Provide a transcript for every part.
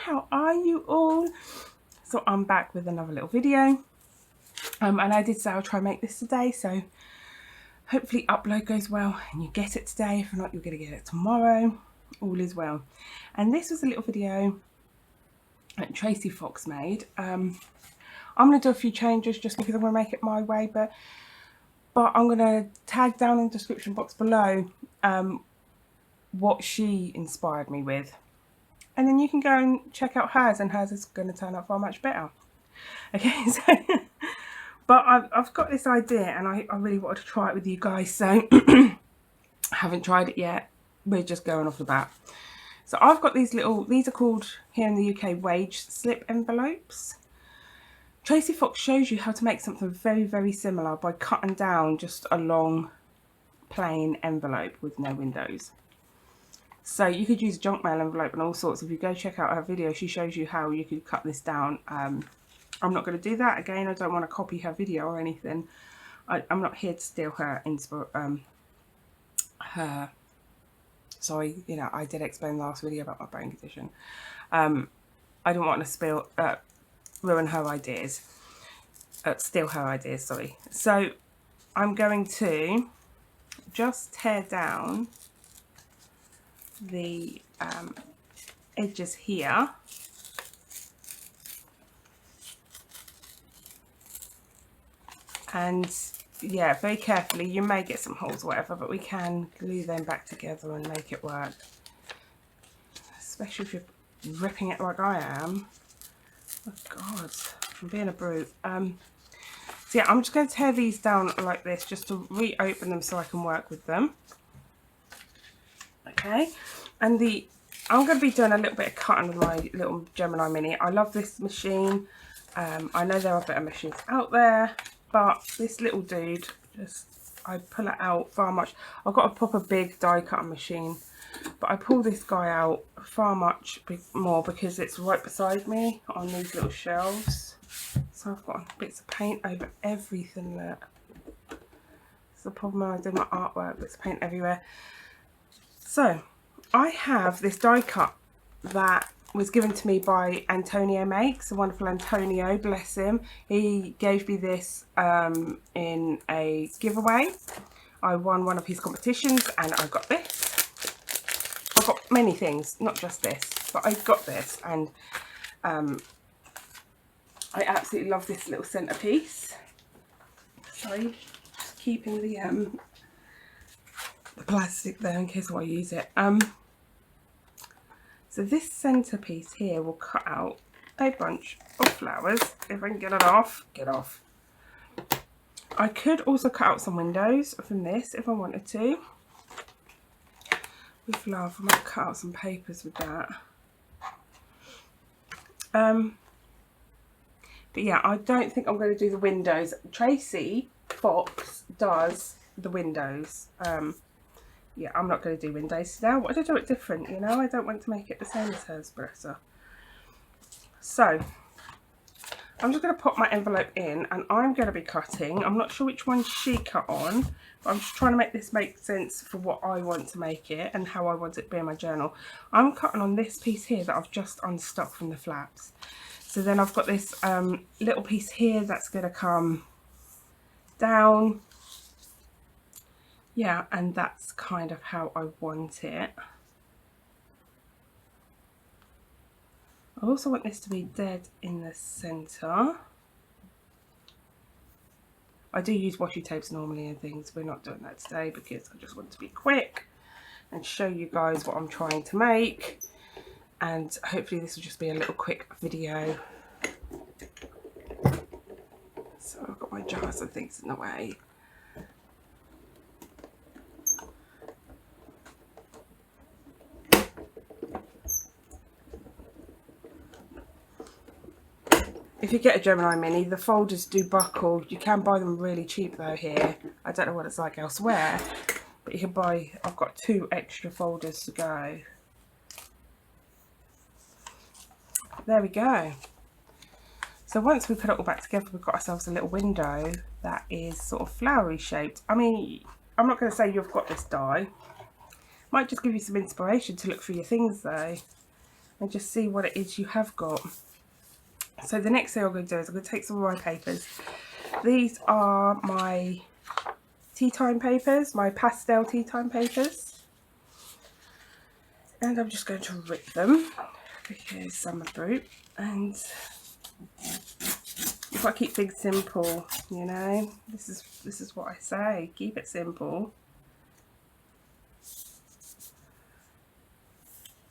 How are you all? So I'm back with another little video, and I did say I'll try and make this today, so hopefully upload goes well and you get it today. If not, you're going to get it tomorrow. All is well. And this was a little video that Tracie Fox made. I'm going to do a few changes just because I'm going to make it my way, but I'm going to tag down in the description box below what she inspired me with. And then you can go and check out hers, and hers is going to turn out far much better. Okay, so, but I've got this idea, and I really wanted to try it with you guys, so I haven't tried it yet. We're just going off the bat. So I've got these are called here in the UK wage slip envelopes. Tracie Fox shows you how to make something very, very similar by cutting down just a long plain envelope with no windows. So you could use a junk mail envelope and all sorts. If you go check out her video, she shows you how you could cut this down. I'm not going to do that. Again, I don't want to copy her video or anything. I'm not here to steal her sorry, you know, I did explain last video about my brain condition. I don't want to ruin her ideas. Steal her ideas, sorry. So I'm going to just tear down the edges here, and yeah, very carefully. You may get some holes or whatever, but we can glue them back together and make it work, especially if you're ripping it like I am. Oh god, I'm being a brute. So yeah, I'm just going to tear these down like this just to reopen them so I can work with them. Okay, and I'm going to be doing a little bit of cutting with my little Gemini Mini. I love this machine. I know there are better machines out there, but this little dude, I pull it out far much. I've got a proper big die cutting machine, but I pull this guy out far much more because it's right beside me on these little shelves. So I've got bits of paint over everything there. It's the problem when I do my artwork, bits of paint everywhere. So I have this die cut that was given to me by Antonio Makes, the wonderful Antonio, bless him. He gave me this in a giveaway. I won one of his competitions and I got this. I got many things, not just this, but I got this, and I absolutely love this little centerpiece. Sorry, just keeping the plastic there in case I use it. So this centerpiece here will cut out a bunch of flowers. If I can get it off, get off. I could also cut out some windows from this if I wanted to. With love, I might cut out some papers with that. But yeah, I don't think I'm going to do the windows. Tracie Fox does the windows. Yeah, I'm not going to do windows today. I want to do it different, you know. I don't want to make it the same as hers, bless her. So I'm just going to pop my envelope in, and I'm going to be cutting. I'm not sure which one she cut on, but I'm just trying to make this make sense for what I want to make it and how I want it to be in my journal. I'm cutting on this piece here that I've just unstuck from the flaps. So then I've got this little piece here that's going to come down. Yeah, and that's kind of how I want it. I also want this to be dead in the centre. I do use washi tapes normally and things. We're not doing that today because I just want to be quick and show you guys what I'm trying to make. And hopefully this will just be a little quick video. So I've got my jars and things in the way. If you get a Gemini Mini, the folders do buckle. You can buy them really cheap though here. I don't know what it's like elsewhere, but you can buy, I've got 2 extra folders to go. There we go. So once we put it all back together, we've got ourselves a little window that is sort of flowery shaped. I mean, I'm not going to say you've got this die. Might just give you some inspiration to look through your things though. and just see what it is you have got. So the next thing I'm going to do is I'm going to take some of my papers. These are my tea time papers, my pastel tea time papers. And I'm just going to rip them because some are fruit. And if I keep things simple, you know, this is what I say, keep it simple.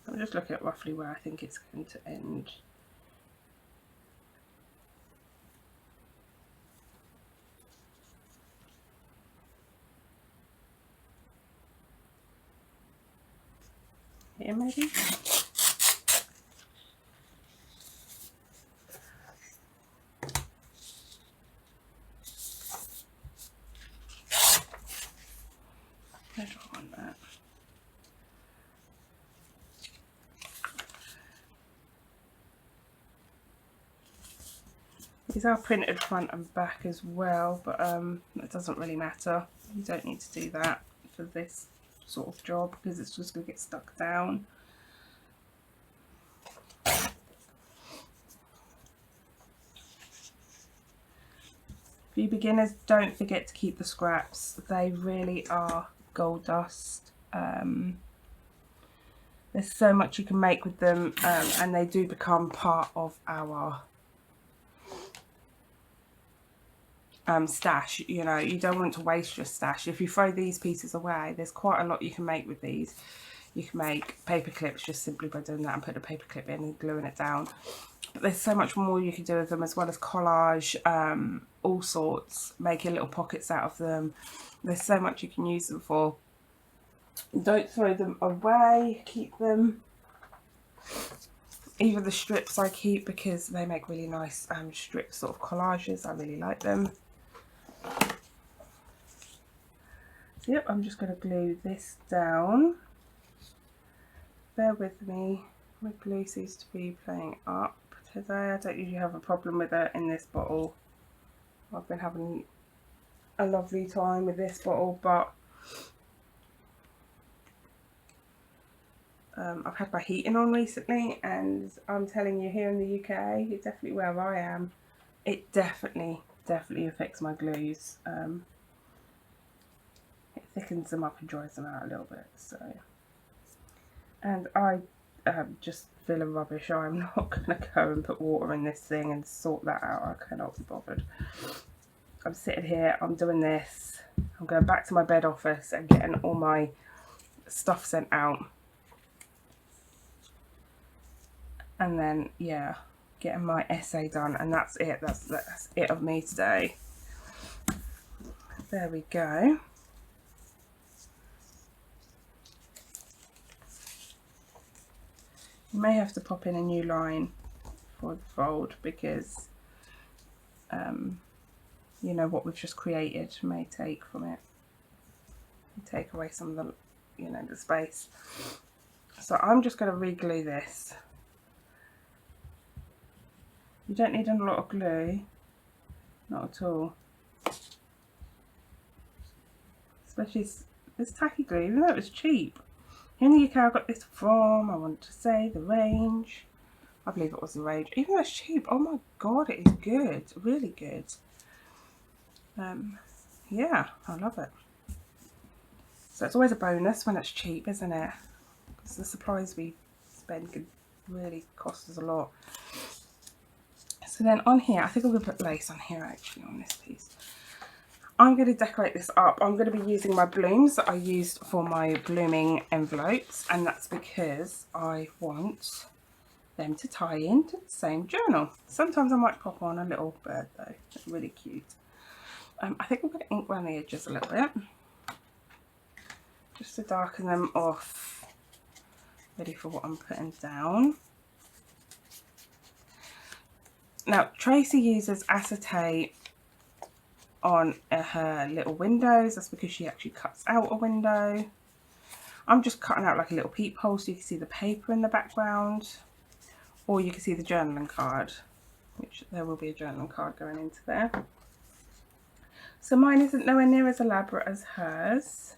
I'm just looking at roughly where I think it's going to end. Here maybe? Where do I want that? These are printed front and back as well, but it doesn't really matter. You don't need to do that for this sort of job because it's just going to get stuck down. For you beginners, don't forget to keep the scraps. They really are gold dust. There's so much you can make with them, and they do become part of our stash. You know, you don't want to waste your stash. If you throw these pieces away, there's quite a lot you can make with these. You can make paper clips just simply by doing that and put a paper clip in and gluing it down. But there's so much more you can do with them, as well as collage, all sorts, making little pockets out of them. There's so much you can use them for. Don't throw them away, keep them. Even the strips I keep because they make really nice strip sort of collages. I really like them. So yep, I'm just going to glue this down. Bear with me, my glue seems to be playing up today. I don't usually have a problem with it in this bottle. I've been having a lovely time with this bottle, but I've had my heating on recently, and I'm telling you, here in the UK, it's definitely where I am, it definitely affects my glues. It thickens them up and dries them out a little bit. So, and I just feeling rubbish. I'm not going to go and put water in this thing and sort that out. I cannot be bothered. I'm sitting here, I'm doing this, I'm going back to my bed office and getting all my stuff sent out. And then, yeah, getting my essay done, and that's it. That's it of me today. There we go. You may have to pop in a new line for the fold because you know what we've just created may take from it, take away some of the, you know, the space. So I'm just going to re-glue this. You don't need a lot of glue, not at all. Especially this tacky glue, even though it was cheap. In the UK I got this from, I want to say, the Range. I believe it was the Range. Even though it's cheap, oh my god, it is good, really good. Yeah, I love it. So it's always a bonus when it's cheap, isn't it? Because the supplies we spend could really cost us a lot. So then on here, I think I'm going to put lace on here actually, on this piece. I'm going to decorate this up. I'm going to be using my blooms that I used for my blooming envelopes, and that's because I want them to tie into the same journal. Sometimes I might pop on a little bird though, it's really cute. I think I'm going to ink around the edges a little bit, just to darken them off, ready for what I'm putting down. Now, Tracie uses acetate on her little windows. That's because she actually cuts out a window. I'm just cutting out like a little peephole so you can see the paper in the background, or you can see the journaling card, which there will be a journaling card going into there. So mine isn't nowhere near as elaborate as hers,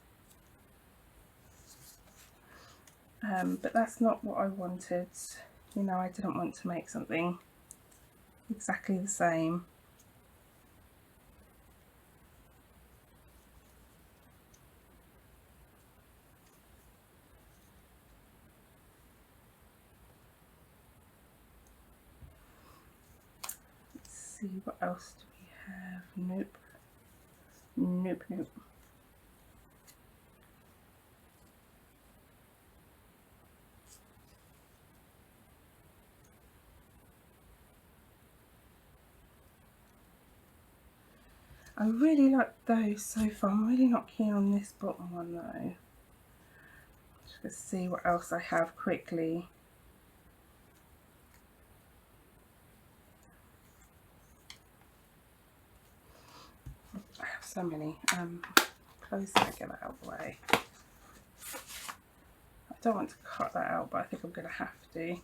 but that's not what I wanted You know, I didn't want to make something exactly the same. Let's see, what else do we have? Nope. Nope, nope. I really like those so far. I'm really not keen on this bottom one though. Just gonna see what else I have quickly. I have so many. Close that, get that out of the way. I don't want to cut that out, but I think I'm gonna have to.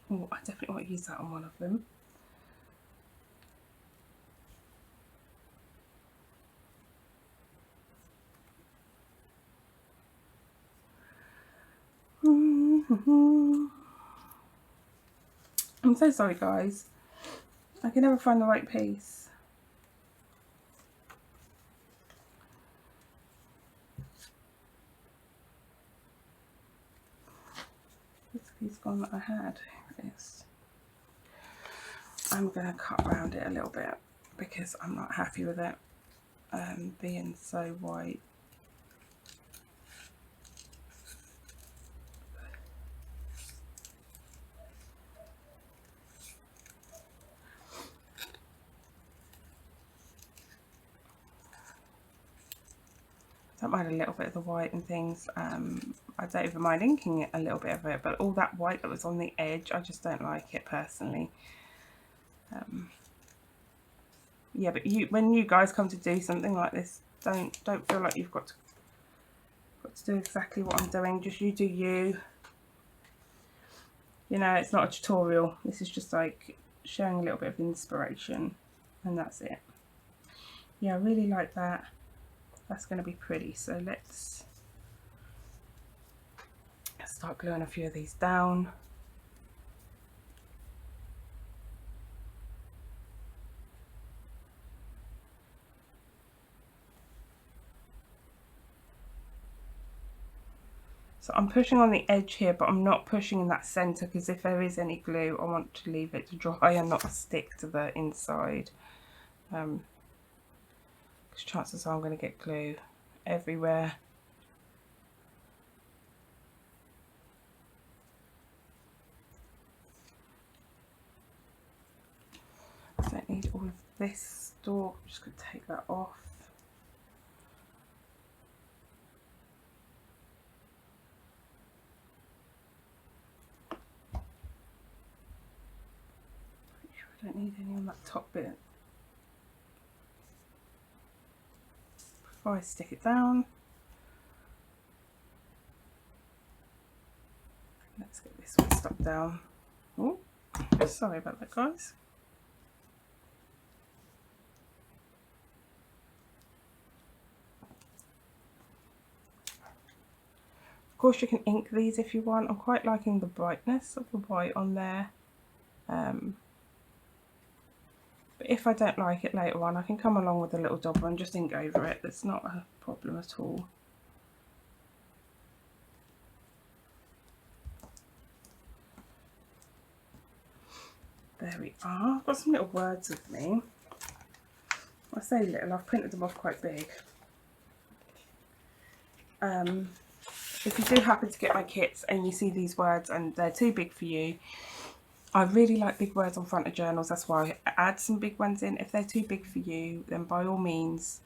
Oh, I definitely want to use that on one of them. I'm so sorry guys, I can never find the right piece. This piece gone that I had. Here it is. I'm going to cut around it a little bit because I'm not happy with it being so white. Don't mind a little bit of the white and things. I don't even mind inking it a little bit of it, but all that white that was on the edge, I just don't like it personally. Yeah, but when you guys come to do something like this, don't feel like you've got to do exactly what I'm doing. Just you do you. You know, it's not a tutorial. This is just like showing a little bit of inspiration, and that's it. Yeah, I really like that. That's going to be pretty. So let's start gluing a few of these down. So I'm pushing on the edge here, but I'm not pushing in that center because if there is any glue, I want to leave it to dry and not stick to the inside. Because chances are I'm going to get glue everywhere. I don't need all of this stalk. I'm just going to take that off. I don't need any on that top bit. Before I stick it down, let's get this one stuck down. Oh, sorry about that, guys. Of course, you can ink these if you want. I'm quite liking the brightness of the white on there. But if I don't like it later on, I can come along with a little dauber and just ink over it. That's not a problem at all. There we are. I've got some little words with me. I say little, I've printed them off quite big. If you do happen to get my kits and you see these words and they're too big for you, I really like big words on front of journals. That's why I add some big ones in. If they're too big for you, then by all means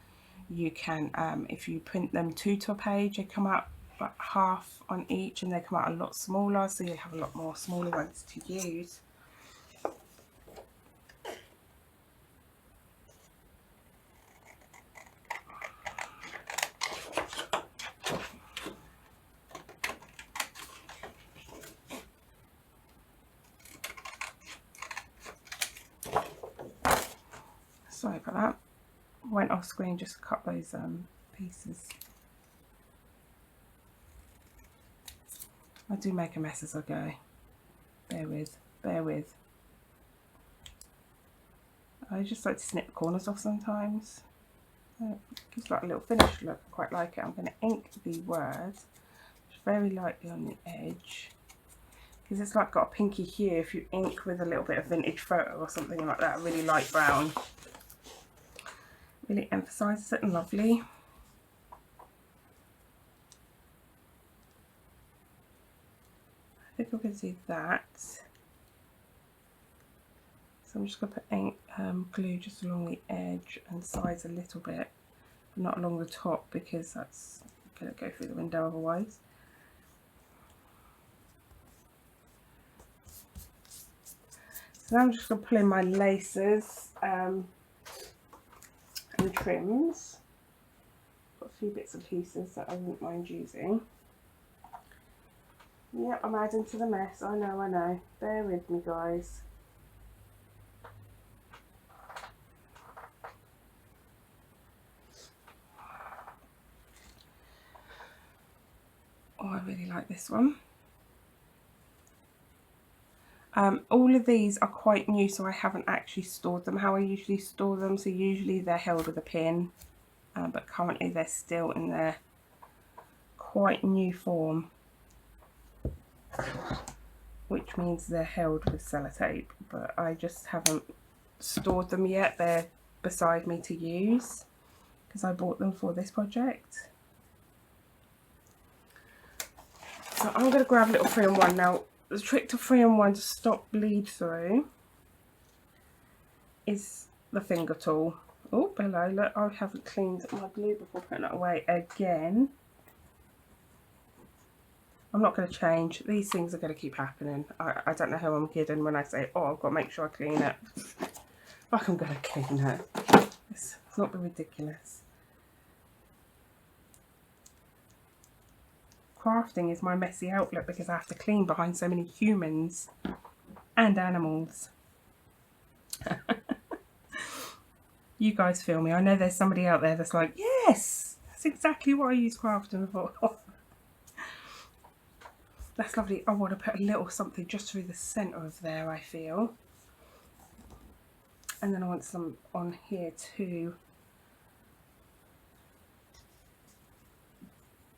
you can, if you print them two to a page, they come out like half on each and they come out a lot smaller, so you'll have a lot more smaller ones to use. Sorry about that. Went off screen just to cut those pieces. I do make a mess as I go. Bear with, bear with. I just like to snip the corners off sometimes. It gives like a little finished look. I quite like it. I'm going to ink the word very lightly on the edge, because it's like got a pinky hue. If you ink with a little bit of vintage photo or something like that, really light brown, really emphasises it and lovely. I think I'm going to do that. So I'm just going to put ink, glue just along the edge and sides a little bit, but not along the top, because that's going to go through the window otherwise. So now I'm just going to pull in my laces and trims. Got a few bits and pieces that I wouldn't mind using. Yep, I'm adding to the mess. I know. Bear with me, guys. Oh, I really like this one. All of these are quite new, so I haven't actually stored them how I usually store them. So usually they're held with a pin, but currently they're still in their quite new form, which means they're held with sellotape, but I just haven't stored them yet. They're beside me to use because I bought them for this project. So I'm going to grab a little 3-in-1 now. The trick to 3-in-1 to stop bleed through is the finger tool. Oh, hello, look, I haven't cleaned my glue before putting it away again. I'm not going to change. These things are going to keep happening. I don't know who I'm kidding when I say, oh, I've got to make sure I clean it. Like I'm going to clean it. It's not be ridiculous. Crafting is my messy outlet because I have to clean behind so many humans and animals. You guys feel me. I know there's somebody out there that's like, yes, that's exactly what I use crafting for. That's lovely. I want to put a little something just through the centre of there, I feel. And then I want some on here too.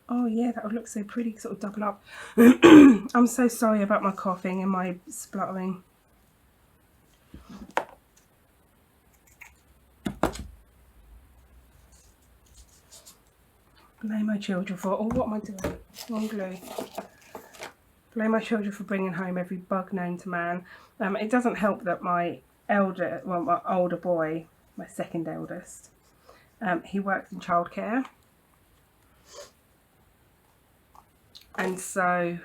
Oh yeah, that would look so pretty, sort of double up. I'm so sorry about my coughing and my spluttering. Blame my children for, oh, what am I doing? Wrong glue. Blame my children for bringing home every bug known to man. It doesn't help that my older boy, my second eldest, he works in childcare. And so,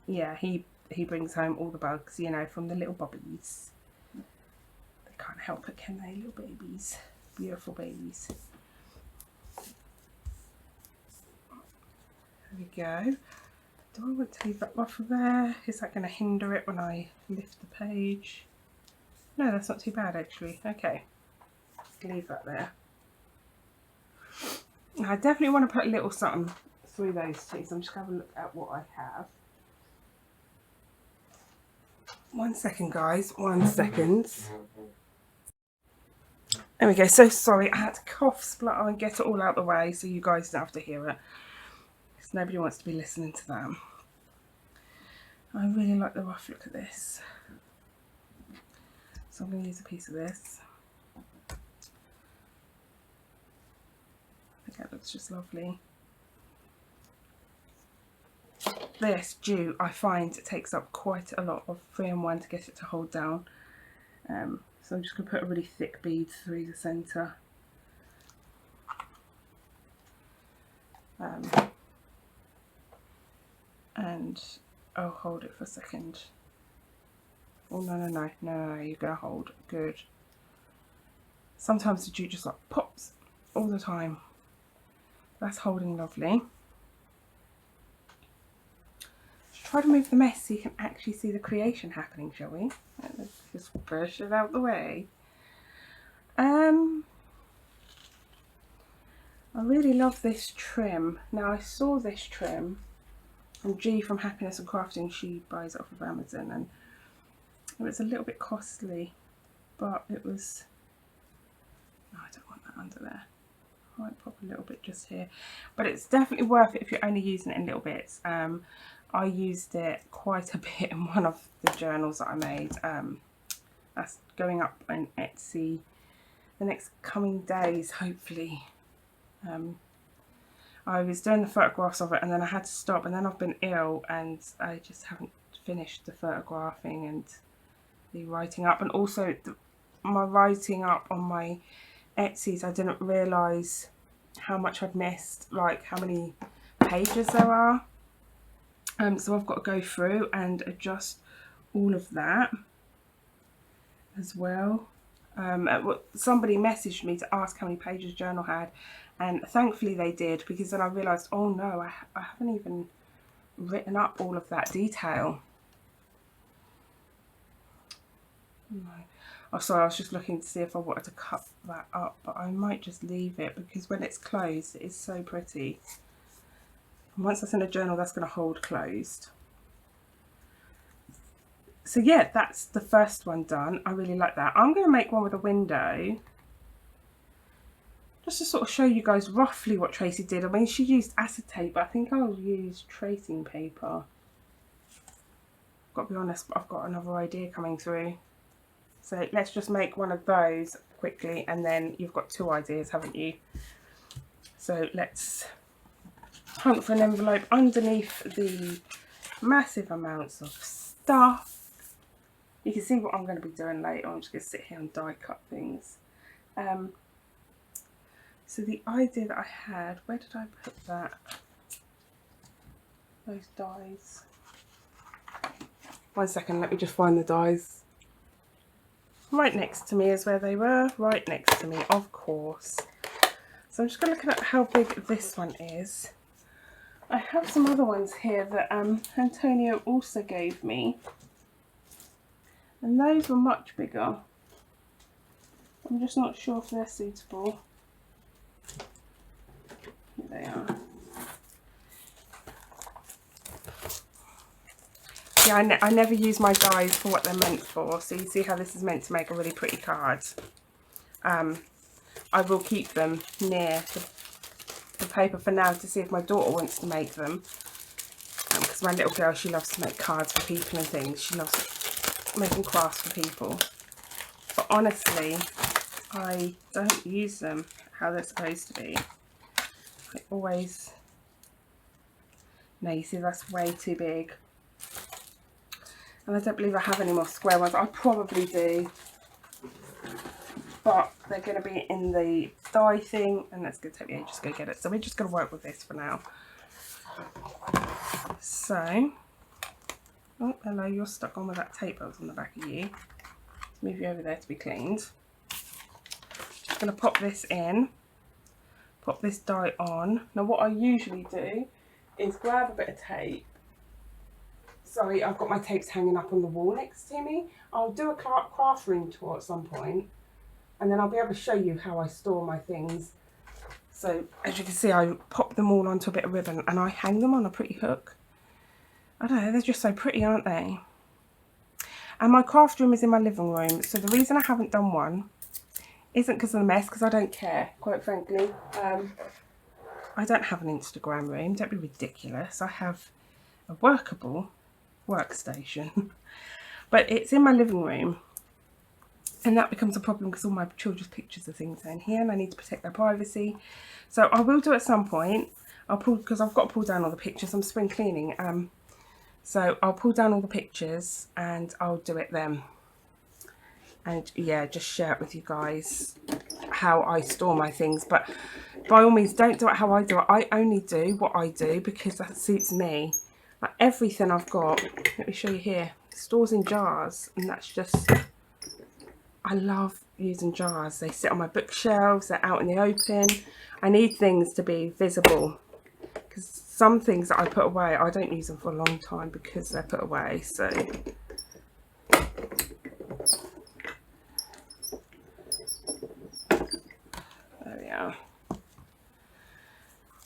yeah, he brings home all the bugs, you know, from the little bobbies. They can't help it, can they, little babies? Beautiful babies. There we go. Do I want to leave that ruffle there? Is that going to hinder it when I lift the page? No, that's not too bad actually. Okay, leave that there. Now, I definitely want to put a little something through those two, so I'm just going to have a look at what I have. 1 second, guys, 1 second. There we go. So sorry, I had to cough, splutter and get it all out the way so you guys don't have to hear it, because nobody wants to be listening to that. I really like the rough look of this, so I'm going to use a piece of this. I think that looks just lovely. This jute, I find it takes up quite a lot of 3-in-1 to get it to hold down. So I'm just going to put a really thick bead through the centre. And I'll hold it for a second. Oh, no, you're going to hold. Good. Sometimes the jute just like pops all the time. That's holding lovely. try to move the mess so you can actually see the creation happening, shall we? Let's just push it out the way. I really love this trim. Now, I saw this trim from G from Happiness and Crafting. She buys it off of Amazon, and it was a little bit costly, but it was... No, I don't want that under there. I might pop a little bit just here, but it's definitely worth it if you're only using it in little bits. I used it quite a bit in one of the journals that I made. That's going up on Etsy the next coming days, hopefully. I was doing the photographs of it, and then I had to stop, and then I've been ill and I just haven't finished the photographing and the writing up, and also my writing up on my Etsy's. I didn't realise how much I'd missed, like how many pages there are. So I've got to go through and adjust all of that as well. Somebody messaged me to ask how many pages journal had, and thankfully they did, because then I realised, oh no, I haven't even written up all of that detail. No. Oh, sorry, I was just looking to see if I wanted to cut that up, but I might just leave it, because when it's closed, it is so pretty. And once that's in a journal, that's going to hold closed. So yeah, that's the first one done. I really like that. I'm going to make one with a window, just to sort of show you guys roughly what Tracie did. I mean, she used acetate, but I think I'll use tracing paper. I've got to be honest, but I've got another idea coming through. So let's just make one of those quickly, and then you've got two ideas, haven't you? So let's hunt for an envelope underneath the massive amounts of stuff. You can see what I'm going to be doing later. I'm just going to sit here and die cut things. So the idea that I had, where did I put that? Those dies. 1 second, let me just find the dies. Right next to me is where they were. Right next to me, of course. So I'm just going to look at how big this one is. I have some other ones here that Antonio also gave me, and those were much bigger. I'm just not sure if they're suitable. Here they are. Yeah, I never use my dies for what they're meant for. So you see how this is meant to make a really pretty card. I will keep them near the paper for now to see if my daughter wants to make them. Because my little girl, she loves to make cards for people and things. She loves making crafts for people. But honestly, I don't use them how they're supposed to be. I always... No, you see, that's way too big. And I don't believe I have any more square ones. I probably do, but they're going to be in the die thing, and that's going to take me ages to go get it. So we're just going to work with this for now. So, oh hello, you're stuck on with that tape that was on the back of you. Let's move you over there to be cleaned. Just going to pop this in, pop this die on. Now what I usually do is grab a bit of tape. Sorry, I've got my tapes hanging up on the wall next to me. I'll do a craft room tour at some point, and then I'll be able to show you how I store my things. So as you can see, I pop them all onto a bit of ribbon and I hang them on a pretty hook. I don't know, they're just so pretty, aren't they? And my craft room is in my living room. So the reason I haven't done one isn't because of the mess, because I don't care, quite frankly. I don't have an Instagram room, don't be ridiculous. I have a workable workstation, but it's in my living room, and that becomes a problem because all my children's pictures and things are in here, and I need to protect their privacy. So I will do at some point. I'll pull, because I've got to pull down all the pictures. I'm spring cleaning, so I'll pull down all the pictures and I'll do it then. And yeah, just share it with you guys how I store my things. But by all means, don't do it how I do it. I only do what I do because that suits me. Like everything I've got, let me show you here, stores in jars, and that's just, I love using jars. They sit on my bookshelves, they're out in the open. I need things to be visible, because some things that I put away, I don't use them for a long time because they're put away. So there we are.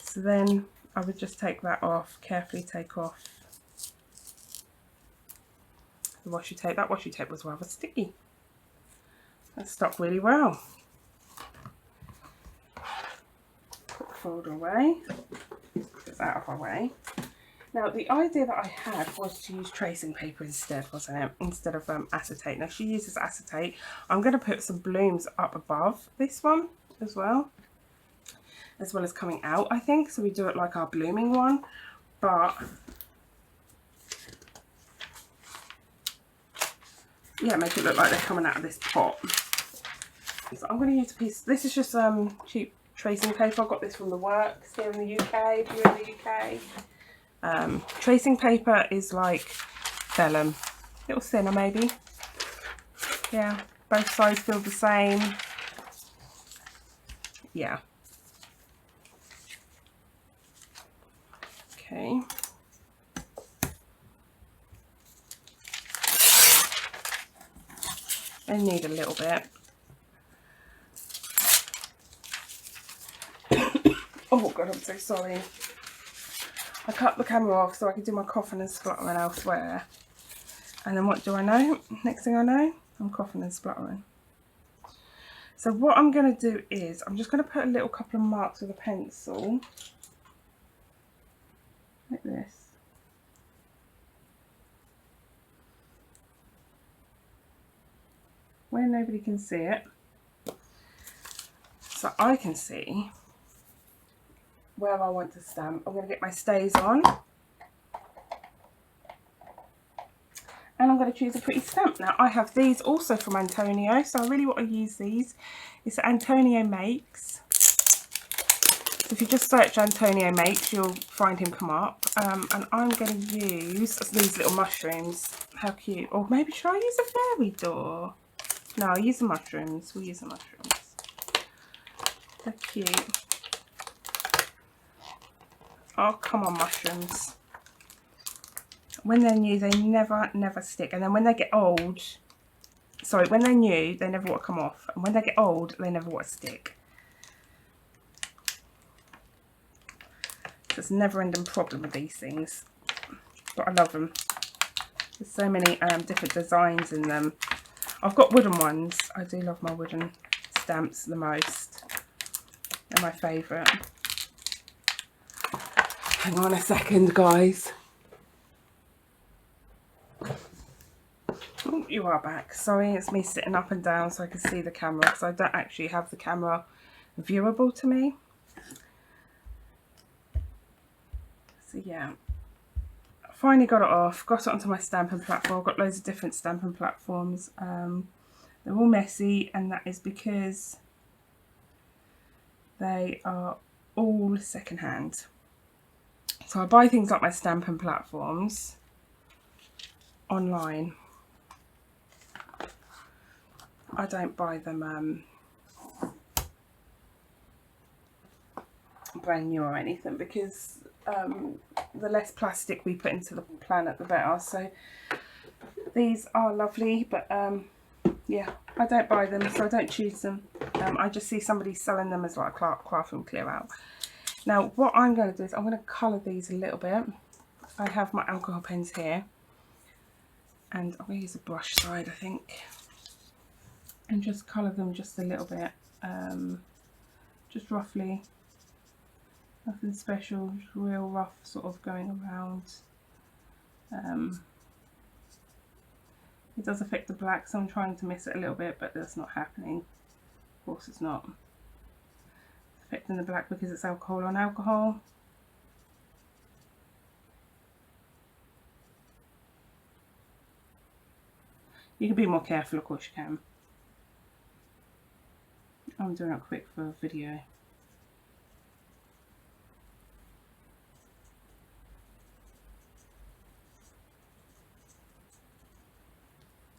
So then I would just take that off, carefully take off the washi tape. That washi tape was rather sticky. That stuck really well. Put the folder away. It's out of our way. Now the idea that I had was to use tracing paper instead, wasn't it? Instead of acetate. Now she uses acetate. I'm going to put some blooms up above this one as well as coming out, I think. So we do it like our blooming one, but yeah, make it look like they're coming out of this pot. So I'm going to use a piece. This is just cheap tracing paper. I got this from the works here in the UK. If you're in the UK, tracing paper is like vellum, a little thinner maybe. Yeah, both sides feel the same. Yeah. Okay. They need a little bit. Oh God, I'm so sorry. I cut the camera off so I could do my coughing and spluttering elsewhere. And then what do I know? Next thing I know, I'm coughing and spluttering. So what I'm going to do is, I'm just going to put a little couple of marks with a pencil. Like this. Where nobody can see it. So I can see where I want to stamp. I'm going to get my stays on. And I'm going to choose a pretty stamp. Now I have these also from Antonio, so I really want to use these. It's Antonio Makes. So if you just search Antonio Makes, you'll find him come up. And I'm going to use these little mushrooms. How cute. Or maybe should I use a fairy door? No, I'll use the mushrooms. We'll use the mushrooms. They're cute. Oh, come on, mushrooms. When they're new, they never stick. And then when they get old, sorry, when they're new, they never want to come off. And when they get old, they never want to stick. So it's a never-ending problem with these things. But I love them. There's so many different designs in them. I've got wooden ones. I do love my wooden stamps the most. They're my favourite. Hang on a second, guys. Oh, you are back. Sorry, it's me sitting up and down so I can see the camera, because I don't actually have the camera viewable to me. So yeah, I finally got it off, got it onto my stamping platform. I've got loads of different stamping platforms. They're all messy, and that is because they are all secondhand. So I buy things like my stamping platforms online. I don't buy them brand new or anything, because the less plastic we put into the planet, the better. So these are lovely, but yeah, I don't buy them, so I don't choose them. I just see somebody selling them as like craft and clear out. Now what I'm going to do is I'm going to colour these a little bit. I have my alcohol pens here, and I'm going to use a brush side, I think, and just colour them just a little bit, just roughly, nothing special, just real rough sort of going around. It does affect the black, so I'm trying to miss it a little bit, but that's not happening. Of course it's not. It's affecting the black because it's alcohol on alcohol. You can be more careful, of course you can. I'm doing it quick for a video.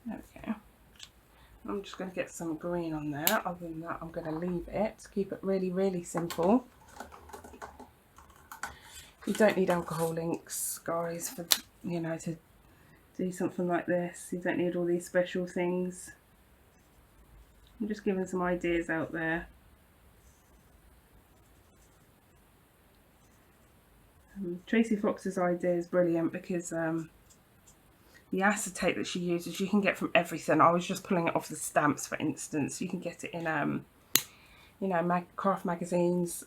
There we go. I'm just going to get some green on there. Other than that, I'm going to leave it, keep it really, really simple. You don't need alcohol inks, guys, for, you know, to do something like this. You don't need all these special things. I'm just giving some ideas out there. Tracie Fox's idea is brilliant because the acetate that she uses you can get from everything. I was just pulling it off the stamps, for instance. You can get it in you know, craft magazines,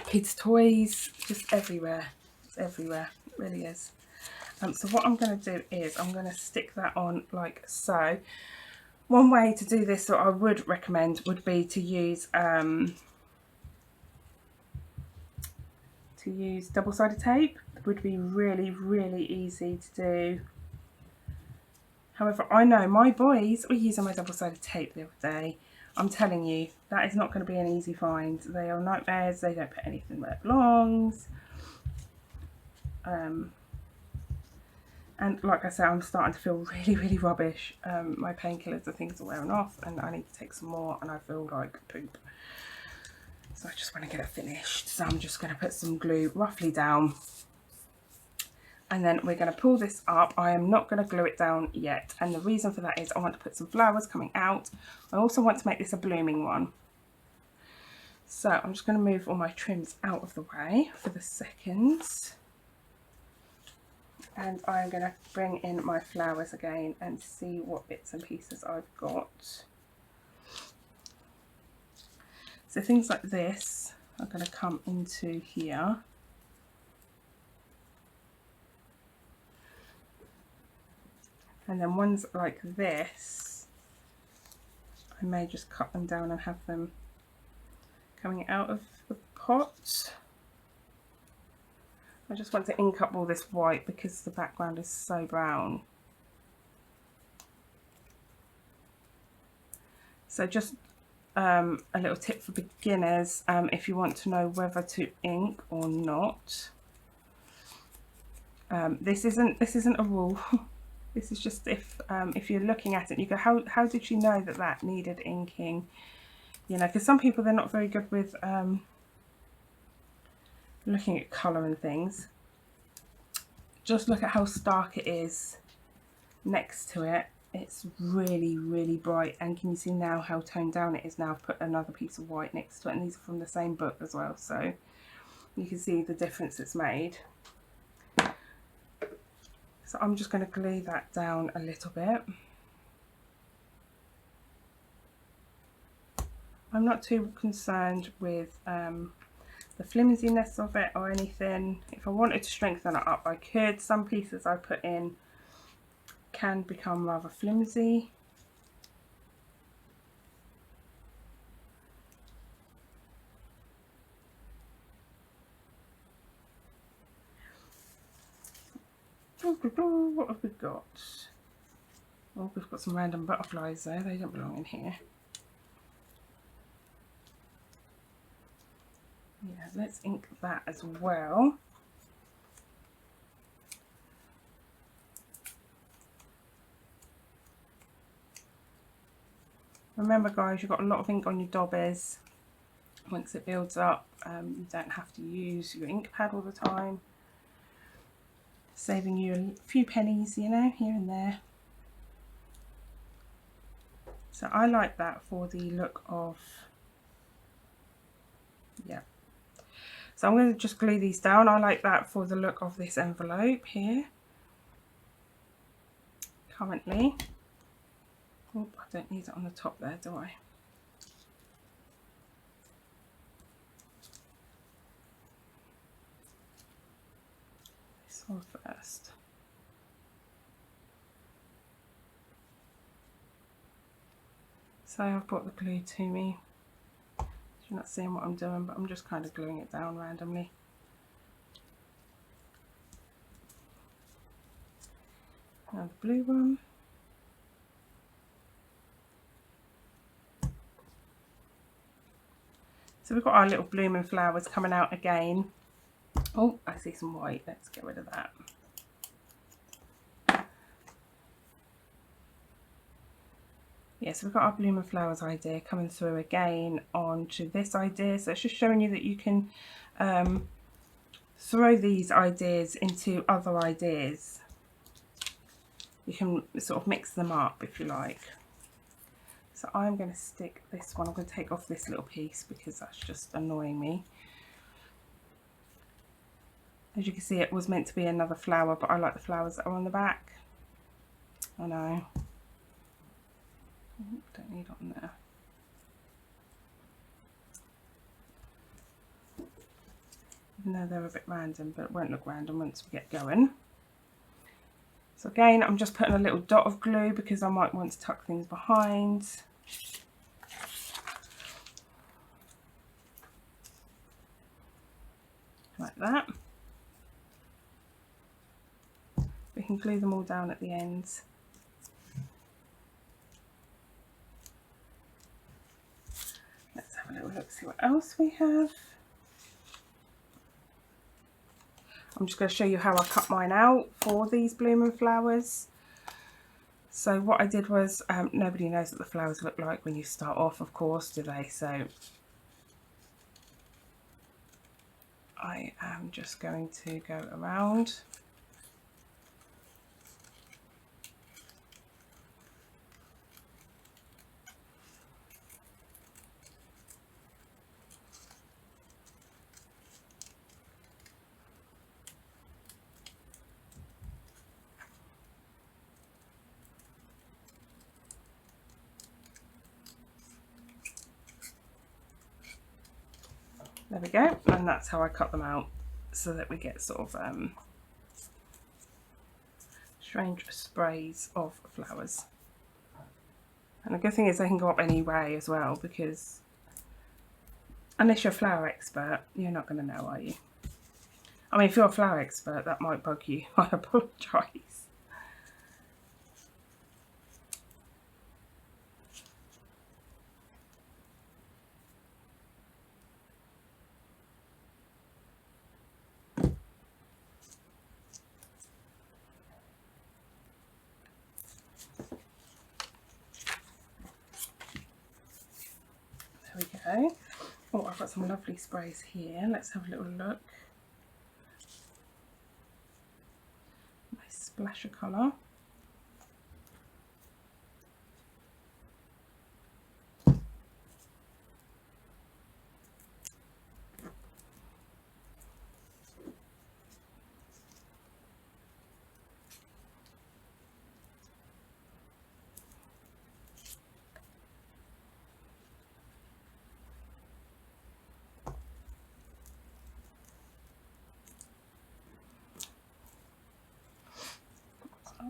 kids' toys, just everywhere. It's everywhere, it really is. So what I'm going to do is I'm going to stick that on like so. One way to do this that I would recommend would be to use double-sided tape. It would be really, really easy to do. However, I know my boys were using my double-sided tape the other day. I'm telling you, that is not going to be an easy find. They are nightmares. They don't put anything where it belongs. And like I said, I'm starting to feel really, really rubbish. My painkillers and things are wearing off and I need to take some more and I feel like poop. So I just want to get it finished. So I'm just going to put some glue roughly down. And then we're going to pull this up. I am not going to glue it down yet. And the reason for that is I want to put some flowers coming out. I also want to make this a blooming one. So I'm just going to move all my trims out of the way for the seconds. And I'm going to bring in my flowers again and see what bits and pieces I've got. So things like this are going to come into here. And then ones like this, I may just cut them down and have them coming out of the pot. I just want to ink up all this white because the background is so brown. So just a little tip for beginners, if you want to know whether to ink or not. This isn't a rule. This is just if you're looking at it, you go, how did you know that that needed inking? You know, because some people, they're not very good with looking at colour and things. Just look at how stark it is next to it. It's really, really bright, and can you see now how toned down it is now? I've put another piece of white next to it, and these are from the same book as well, so you can see the difference it's made. So I'm just going to glue that down a little bit. I'm not too concerned with the flimsiness of it or anything. If I wanted to strengthen it up, I could. Some pieces I put in can become rather flimsy. What have we got? Oh, we've got some random butterflies there. They don't belong in here. Yeah, let's ink that as well. Remember guys, you've got a lot of ink on your dobbies. Once it builds up, you don't have to use your ink pad all the time. Saving you a few pennies, you know, here and there. So I like that for the look of, yeah. So I'm going to just glue these down. I like that for the look of this envelope here. Currently. Oh, I don't need it on the top there, do I? This one first. So I've brought the glue to me. You're not seeing what I'm doing, but I'm just kind of gluing it down randomly. Now the blue one. So we've got our little blooming flowers coming out again. Oh, I see some white. Let's get rid of that. Yeah, so we've got our blooming flowers idea coming through again onto this idea. So it's just showing you that you can throw these ideas into other ideas. You can sort of mix them up if you like. So I'm going to stick this one, I'm going to take off this little piece because that's just annoying me. As you can see, it was meant to be another flower, but I like the flowers that are on the back. I know. Don't need it on there. Even though they're a bit random, but it won't look random once we get going. So again, I'm just putting a little dot of glue because I might want to tuck things behind. Like that. We can glue them all down at the ends. Let's have a little look, see what else we have. I'm just going to show you how I cut mine out for these blooming flowers. So what I did was, nobody knows what the flowers look like when you start off, of course, do they? So I am just going to go around. There we go, and that's how I cut them out, so that we get sort of strange sprays of flowers. And the good thing is they can go up any way as well, because unless you're a flower expert, you're not going to know, are you? I mean, if you're a flower expert, that might bug you. I apologise. There we go. Oh, I've got some lovely sprays here. Let's have a little look. Nice splash of colour.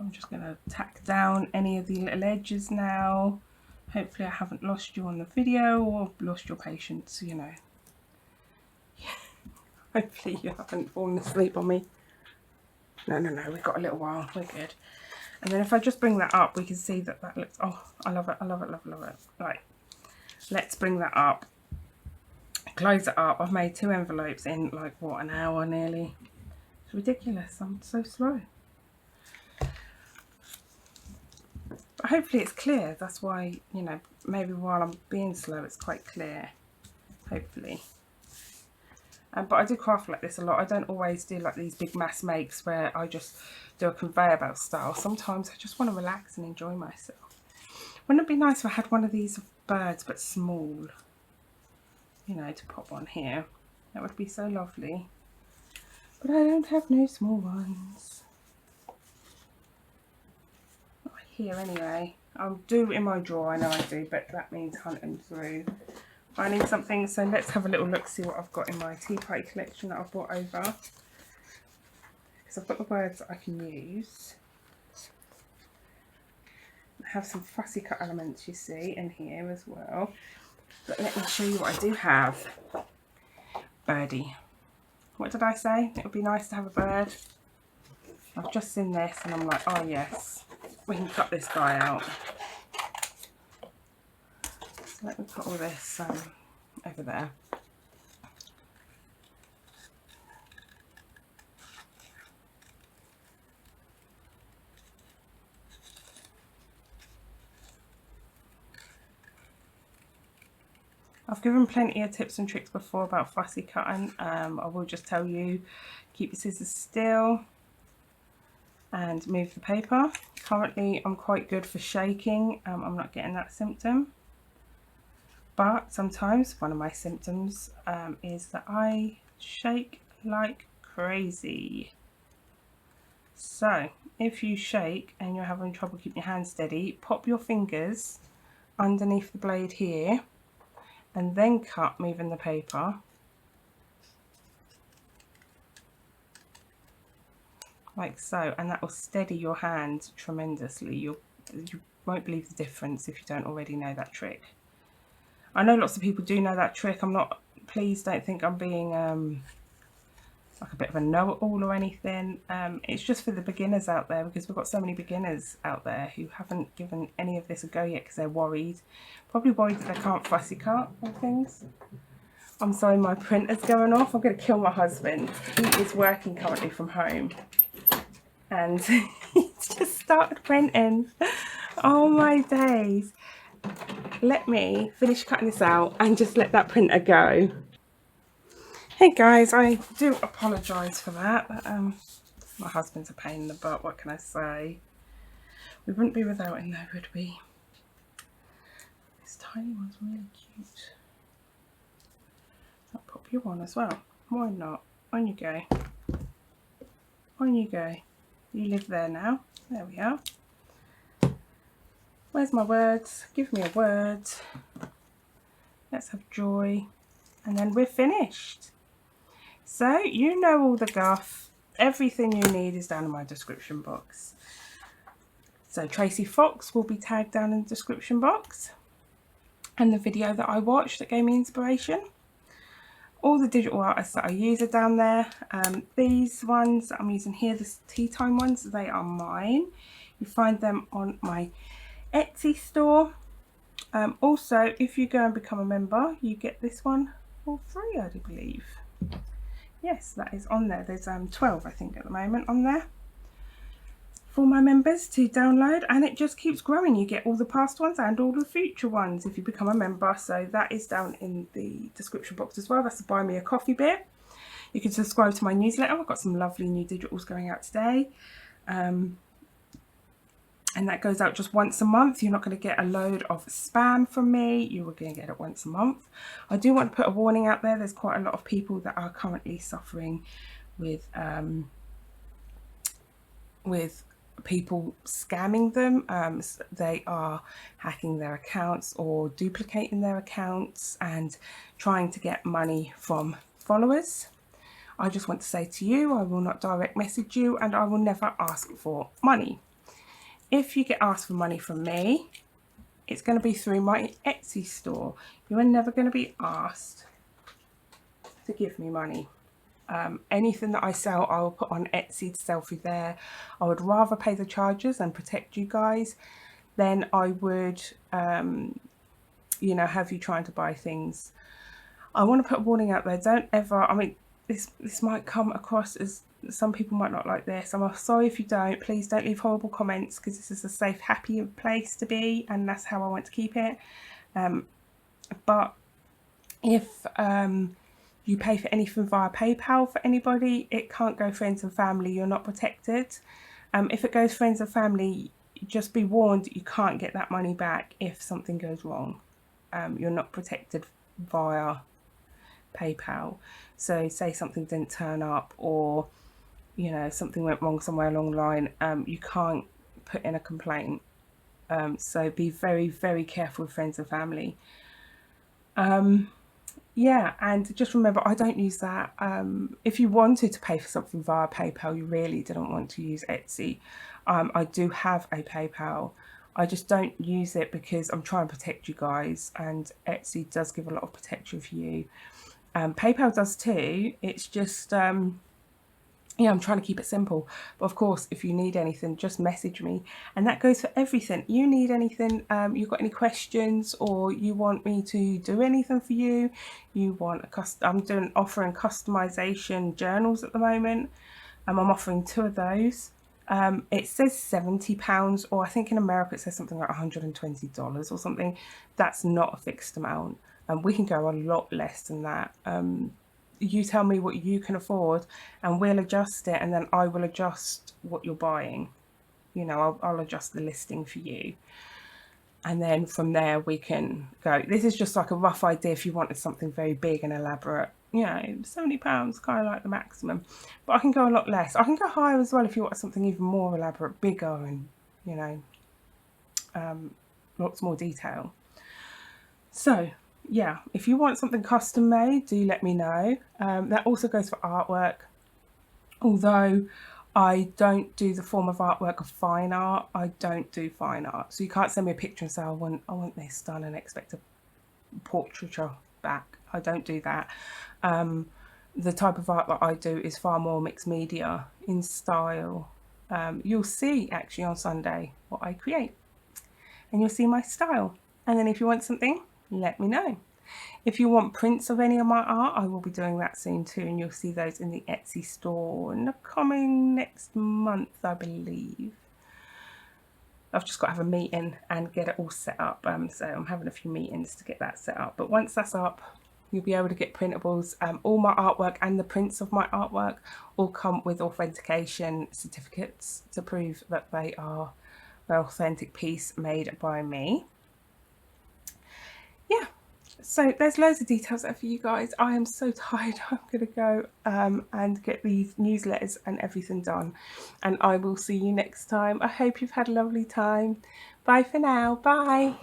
I'm just going to tack down any of the little edges now. Hopefully I haven't lost you on the video or lost your patience, you know. Hopefully you haven't fallen asleep on me. No, we've got a little while, we're good. And then if I just bring that up, we can see that that looks, oh, I love it, I love it, love it, love it. Right, let's bring that up, close it up. I've made 2 envelopes in like, what, an hour nearly. It's ridiculous, I'm so slow. But hopefully it's clear, that's why, you know, maybe while I'm being slow it's quite clear, hopefully. But I do craft like this a lot. I don't always do like these big mass makes where I just do a conveyor belt style. Sometimes I just want to relax and enjoy myself. Wouldn't it be nice if I had one of these birds but small, you know, to pop on here? That would be so lovely. But I don't have no small ones. Not here anyway. I'll do in my drawer, I know I do, but that means hunting through finding something. So let's have a little look, see what I've got in my tea party collection that I've brought over, because I've got the words that I can use. I have some fussy cut elements, you see, in here as well. But let me show you what I do have. Birdie. What did I say? It would be nice to have a bird. I've just seen this and I'm like, oh yes, we can cut this guy out. So let me put all this over there. I've given plenty of tips and tricks before about fussy cutting. I will just tell you, keep your scissors still and move the paper. Currently I'm quite good for shaking. I'm not getting that symptom, but sometimes one of my symptoms is that I shake like crazy. So if you shake and you're having trouble keeping your hand steady, pop your fingers underneath the blade here and then cut, moving the paper like so, and that will steady your hand tremendously. You won't believe the difference if you don't already know that trick. I know lots of people do know that trick. I'm not, please don't think I'm being like a bit of a know-it-all or anything. It's just for the beginners out there, because we've got so many beginners out there who haven't given any of this a go yet because they're worried, probably worried that they can't fussy cut and things. I'm sorry, my printer's going off. I'm going to kill my husband. He is working currently from home and he's just started printing. Oh my days. Let me finish cutting this out and just let that printer go. Hey guys, I do apologise for that. My husband's a pain in the butt, what can I say? We wouldn't be without him though, would we? This tiny one's really cute. I'll pop you on as well. Why not? On you go. On you go. You live there now. There we are. Where's my words? Give me a word. Let's have joy. And then we're finished. So you know all the guff. Everything you need is down in my description box. So Tracie Fox will be tagged down in the description box, and the video that I watched that gave me inspiration. All the digital artists that I use are down there. These ones that I'm using here, the tea time ones, they are mine. You find them on my Etsy store. Also, if you go and become a member, you get this one for free, I do believe. Yes, that is on there. There's 12 I think at the moment on there for my members to download, and it just keeps growing. You get all the past ones and all the future ones if you become a member. So that is down in the description box as well. That's the buy me a coffee bit. You can subscribe to my newsletter. I've got some lovely new digitals going out today. And that goes out just once a month. You're not going to get a load of spam from me. You are going to get it once a month. I do want to put a warning out there. There's quite a lot of people that are currently suffering with people scamming them. They are hacking their accounts or duplicating their accounts and trying to get money from followers. I just want to say to you, I will not direct message you, and I will never ask for money. If you get asked for money from me, it's going to be through my Etsy store. You are never going to be asked to give me money. Anything that I sell, I will put on Etsy to sell through there. I would rather pay the charges and protect you guys than I would, you know, have you trying to buy things. I want to put a warning out there. Don't ever, I mean, this might come across as, some people might not like this. I'm sorry if you don't. Please don't leave horrible comments, because this is a safe, happy place to be, and that's how I want to keep it. But if you pay for anything via PayPal for anybody, it can't go friends and family. You're not protected. If it goes friends and family, just be warned, you can't get that money back if something goes wrong. You're not protected via PayPal. So say something didn't turn up, or you know, something went wrong somewhere along the line, you can't put in a complaint. So be very, very careful with friends and family. Yeah, and just remember, I don't use that. If you wanted to pay for something via PayPal, you really didn't want to use Etsy. I do have a PayPal. I just don't use it because I'm trying to protect you guys, and Etsy does give a lot of protection for you. PayPal does too. It's just yeah, I'm trying to keep it simple. But of course, if you need anything, just message me. And that goes for everything. You need anything, you've got any questions, or you want me to do anything for you, you want I'm offering customization journals at the moment. I'm offering 2 of those. It says £70, or I think in America it says something like $120 or something. That's not a fixed amount. and we can go a lot less than that. You tell me what you can afford and we'll adjust it, and then I will adjust what you're buying. You know, I'll adjust the listing for you, and then from there we can go. This is just like a rough idea if you wanted something very big and elaborate. You know, £70 kind of like the maximum, but I can go a lot less. I can go higher as well if you want something even more elaborate, bigger, and you know, lots more detail. So yeah, if you want something custom made, do let me know. That also goes for artwork, although I don't do the form of artwork of fine art. I don't do fine art, so you can't send me a picture and say I want this done and expect a portraiture back. I don't do that. The type of art that I do is far more mixed media in style. You'll see actually on Sunday what I create, and you'll see my style. And then if you want something, let me know. If you want prints of any of my art, I will be doing that soon too, and you'll see those in the Etsy store in the coming next month, I believe. I've just got to have a meeting and get it all set up, so I'm having a few meetings to get that set up. But once that's up, you'll be able to get printables. All my artwork and the prints of my artwork all come with authentication certificates to prove that they are an authentic piece made by me. Yeah, so there's loads of details there for you guys. I am so tired. I'm going to go and get these newsletters and everything done, and I will see you next time. I hope you've had a lovely time. Bye for now. Bye.